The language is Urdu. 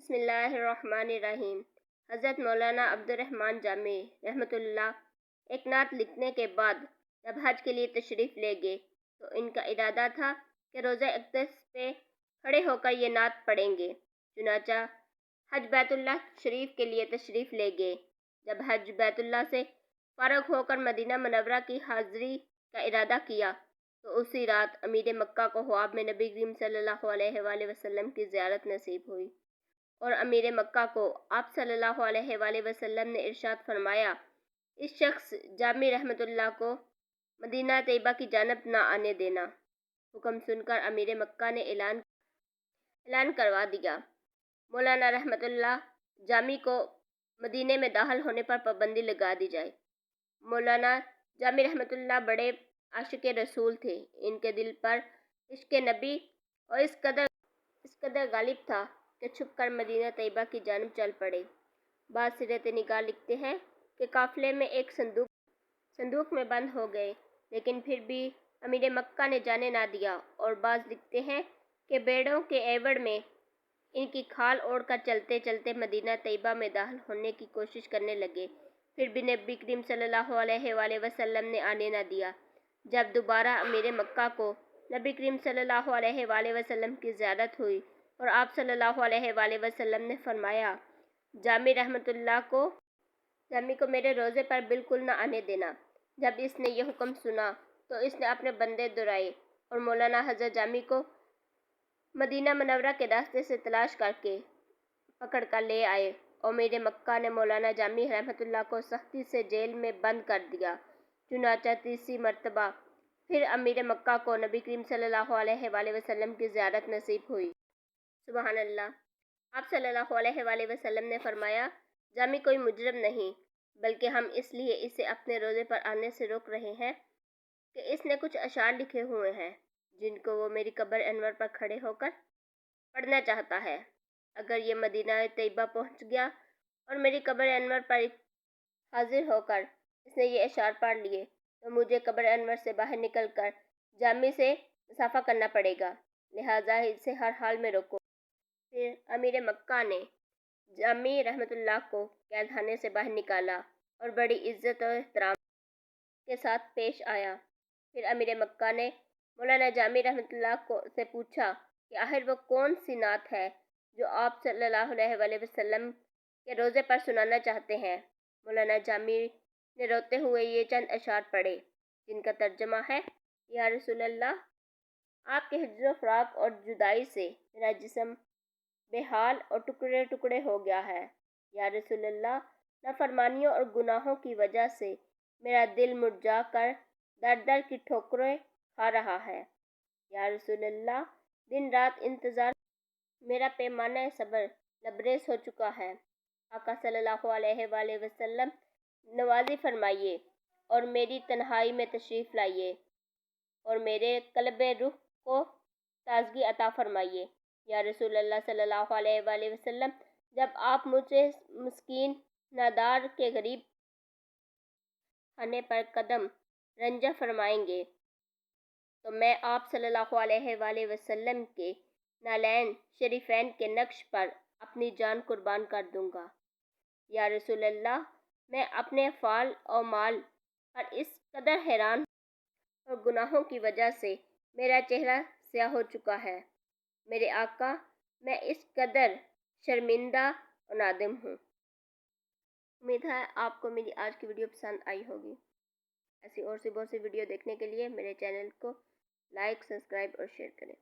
بسم اللہ الرحمن الرحیم۔ حضرت مولانا عبدالرحمن جامی رحمۃ اللہ ایک نعت لکھنے کے بعد جب حج کے لیے تشریف لے گئے تو ان کا ارادہ تھا کہ روزہ اقدس پہ کھڑے ہو کر یہ نعت پڑھیں گے۔ چنانچہ حج بیت اللہ شریف کے لیے تشریف لے گئے۔ جب حج بیت اللہ سے فارغ ہو کر مدینہ منورہ کی حاضری کا ارادہ کیا تو اسی رات امیر مکہ کو خواب میں نبی کریم صلی اللہ علیہ وآلہ وسلم کی زیارت نصیب ہوئی، اور امیر مکہ کو آپ صلی اللہ علیہ وآلہ وسلم نے ارشاد فرمایا، اس شخص جامی رحمۃ اللہ کو مدینہ طیبہ کی جانب نہ آنے دینا۔ حکم سن کر امیر مکہ نے اعلان کروا دیا، مولانا رحمۃ اللہ جامی کو مدینے میں داخل ہونے پر پابندی لگا دی جائے۔ مولانا جامی رحمۃ اللہ بڑے عاشق رسول تھے۔ ان کے دل پر عشق نبی اور اس قدر غالب تھا کہ چھپ کر مدینہ طیبہ کی جانب چل پڑے۔ بعض سیرت نگار لکھتے ہیں کہ قافلے میں ایک صندوق میں بند ہو گئے، لیکن پھر بھی امیر مکہ نے جانے نہ دیا، اور بعض لکھتے ہیں کہ بھیڑوں کے ایوڑ میں ان کی کھال اوڑھ کر چلتے چلتے مدینہ طیبہ میں داخل ہونے کی کوشش کرنے لگے، پھر بھی نبی کریم صلی اللہ علیہ وآلہ وسلم نے آنے نہ دیا۔ جب دوبارہ امیر مکہ کو نبی کریم صلی اللہ علیہ وآلہ وسلم کی زیارت ہوئی اور آپ صلی اللہ علیہ وآلہ وسلم نے فرمایا، جامی رحمۃ اللہ کو میرے روزے پر بالکل نہ آنے دینا۔ جب اس نے یہ حکم سنا تو اس نے اپنے بندے دورائے اور مولانا حضرت جامی کو مدینہ منورہ کے راستے سے تلاش کر کے پکڑ کر لے آئے، اور امیر مکہ نے مولانا جامی رحمۃ اللہ کو سختی سے جیل میں بند کر دیا۔ چنانچہ تیسری مرتبہ پھر امیر مکہ کو نبی کریم صلی اللہ علیہ وآلہ وسلم کی زیارت نصیب ہوئی۔ سبحان اللہ۔ آپ صلی اللہ علیہ وآلہ وسلم نے فرمایا، جامی کوئی مجرم نہیں، بلکہ ہم اس لیے اسے اپنے روزے پر آنے سے روک رہے ہیں کہ اس نے کچھ اشعار لکھے ہوئے ہیں جن کو وہ میری قبر انور پر کھڑے ہو کر پڑھنا چاہتا ہے۔ اگر یہ مدینہ طیبہ پہنچ گیا اور میری قبر انور پر حاضر ہو کر اس نے یہ اشعار پڑھ لیے تو مجھے قبر انور سے باہر نکل کر جامی سے مصافحہ کرنا پڑے گا، لہٰذا اسے ہر حال میں روکو۔ پھر امیر مکہ نے جامی رحمۃ اللہ کو قید خانے سے باہر نکالا اور بڑی عزت و احترام کے ساتھ پیش آیا۔ پھر امیر مکہ نے مولانا جامی رحمۃ اللہ سے پوچھا کہ آخر وہ کون سی نعت ہے جو آپ صلی اللہ علیہ وآلہ وسلم کے روزے پر سنانا چاہتے ہیں۔ مولانا جامی نے روتے ہوئے یہ چند اشعار پڑھے جن کا ترجمہ ہے، یا رسول اللہ، آپ کے ہجر و فراق اور جدائی سے میرا جسم بے حال اور ٹکڑے ٹکڑے ہو گیا ہے۔ یا رسول اللہ، نافرمانیوں اور گناہوں کی وجہ سے میرا دل مرجھا کر در در کی ٹھوکریں کھا رہا ہے۔ یا رسول اللہ، دن رات انتظار میرا پیمانہ صبر لبریز ہو چکا ہے۔ آقا صلی اللہ علیہ وآلہ وسلم نوازی فرمائیے اور میری تنہائی میں تشریف لائیے اور میرے قلب روح کو تازگی عطا فرمائیے۔ یا رسول اللہ صلی اللہ علیہ وآلہ وسلم، جب آپ مجھے مسکین نادار کے غریب خانے پر قدم رنجہ فرمائیں گے تو میں آپ صلی اللہ علیہ وآلہ وسلم کے نعلین شریفین کے نقش پر اپنی جان قربان کر دوں گا۔ یا رسول اللہ، میں اپنے افعال و مال پر اس قدر حیران ہوں اور گناہوں کی وجہ سے میرا چہرہ سیاہ ہو چکا ہے۔ میرے آقا، میں اس قدر شرمندہ و نادم ہوں۔ امید ہے آپ کو میری آج کی ویڈیو پسند آئی ہوگی۔ ایسی اور سی بہت سی ویڈیو دیکھنے کے لیے میرے چینل کو لائک، سبسکرائب اور شیئر کریں۔